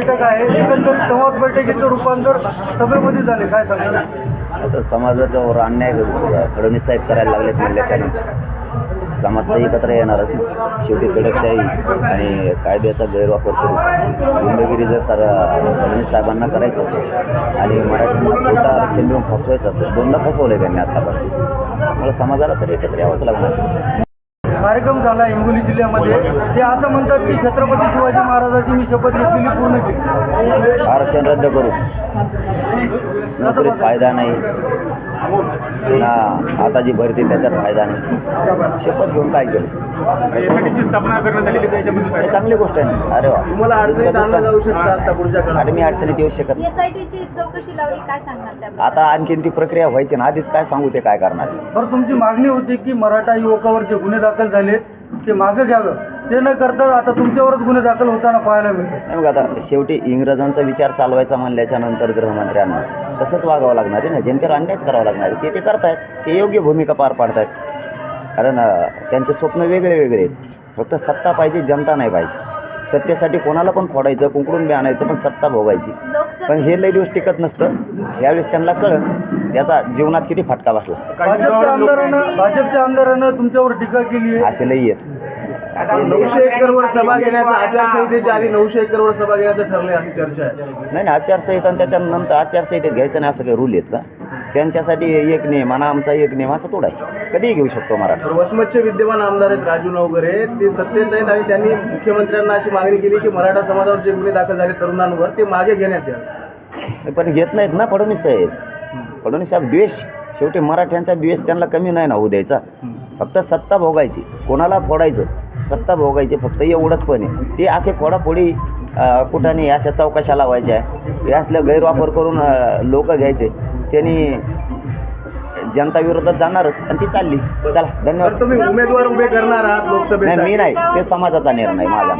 बैठक आहे, एकंदरीत संवाद बैठकीचं रूपांतर सभेमध्ये झाले, काय सांगाल? आता समाजाच्यावर अन्याय फडणवीस साहेब करायला लागलेत म्हणल्याच्यानंतर समाज तर एकत्र येणारच ना. शेवटी दडपशाही आणि कायद्याचा गैरवापर करून गुंडगिरी जर फडणवीस साहेबांना करायचं असेल आणि मराठ्यांना खोटं आरक्षण देऊन फसवायचं असेल, दोनदा फसवलं त्यांनी आत्तापर्यंत, त्यामुळे समाजाला तर एकत्र यावंच लागणार. कार्यक्रम झाला हिंगोली जिल्ह्यामध्ये, ते असं म्हणतात की छत्रपती शिवाजी महाराजांची मी शपथ घेतलेली पूर्ण केली. आरक्षण रद्द करू, नोकरीत फायदा नाही पुन्हा आता जी भरती त्याच्यात फायदा नाही. शपथ घेऊन काय केलं? स्थापना करण्यात आलेली त्याच्यामध्ये हे चांगली गोष्ट आहे ना. अरे वा, तुम्हाला अडचणीत आणलं जाऊ शकतं आता पुढच्या काळात. आणि मी अडचणीत येऊ शकत नाही. एसआयटीची चौकशी लावली, काय सांगणार त्याबद्दल? आता आणखीन ती प्रक्रिया व्हायची ना, आधीच काय सांगू ते काय करणार. बरं, तुमची मागणी होती की मराठा युवकावर जे गुन्हे दाखल झाले ते मागे घ्यावं, ते न करता आता तुमच्यावरच गुन्हे दाखल होताना पाहायला मिळतं. नाही मग आता शेवटी इंग्रजांचा विचार चालवायचा म्हणल्याच्या नंतर गृहमंत्र्यांना तसंच वागावं लागणार आहे ना. जनतेवर अन्यायच करावं लागणार आहे. ते करतायत, ते योग्य भूमिका पार पाडतायत. कारण त्यांचे स्वप्न वेगळे वेगळे आहेत. फक्त सत्ता पाहिजे, जनता नाही पाहिजे. सत्तेसाठी कोणाला पण फोडायचं, कुंकडून बी आणायचं, पण सत्ता भोगायची. पण हे लई दिवस टिकत नसतं. यावेळेस त्यांना कळलं त्याचा जीवनात किती फटका बसला. भाजपच्या आमदारानं तुमच्यावर टीका केली आहे. असे लई आहेत. 900 एकरवर सभा घेण्याचा, आचारसंहितेच्या आधी 900 एकरवर सभा घेण्याचं ठरलंय अशी चर्चा आहे. नाही आचारसंहिता आणि त्याच्यानंतर आचारसंहितेत घ्यायचं नाही असं काही रूल आहेत का? त्यांच्यासाठी एक नियम आणि आमचा एक नियम असं थोडा आहे. कधीही घेऊ शकतो मराठा. वसमतचे विद्यमान आमदार आहेत राजू नवघरे, ते सत्तेत आहेत आणि त्यांनी मुख्यमंत्र्यांना अशी मागणी केली की मराठा समाजावर जे गुन्हे दाखल झाले तरुणांवर ते मागे घेण्यात यावे. पण घेत नाहीत ना फडणवीस साहेब. फडणवीस साहेब द्वेष, शेवटी मराठ्यांचा द्वेष त्यांना कमी नाही ना होऊ द्यायचा. फक्त सत्ता भोगायची, कोणाला फोडायचं, सत्ता भोगायची, फक्त एवढंच पण आहे. ते असे फोडाफोडी कुठाने अशा चौकशा लावायच्या, हे असलं गैरवापर करून लोक घ्यायचे. त्यांनी जनता विरोधात जाणारच आणि ती चालली. चला, धन्यवाद. तुम्ही उमेदवार उभे करणार आहात लोकसभेत? नाही, मी नाही, ते समाजाचा निर्णय माझा.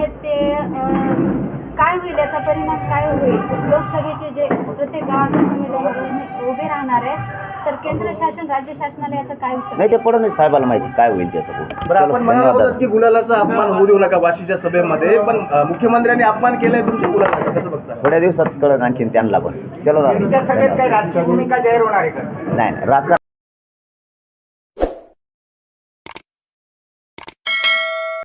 काय होईल याचा परिणाम, काय होईल? लोकसभेचे जे प्रत्येक गावातून उमेदवार उभे राहणार आहेत, तर केंद्र शासन राज्य शासनाला याचं काय उत्तर? नाही, ते फडणवीस साहेबाला माहिती काय होईल त्याचं. बरं, आपण म्हणाला होतात की गुलालाचा अपमान होऊ देऊ नका वाशीच्या सभेमध्ये, पण मुख्यमंत्र्यांनी अपमान केलाय तुमच्या गुलालाचा, कसं बघता? थोड्या दिवसात कळत आणखीन त्यांना पण. चलो दादा. सभेत काही राजकीय भूमिका जाहीर होणार आहे का? नाही राजकारण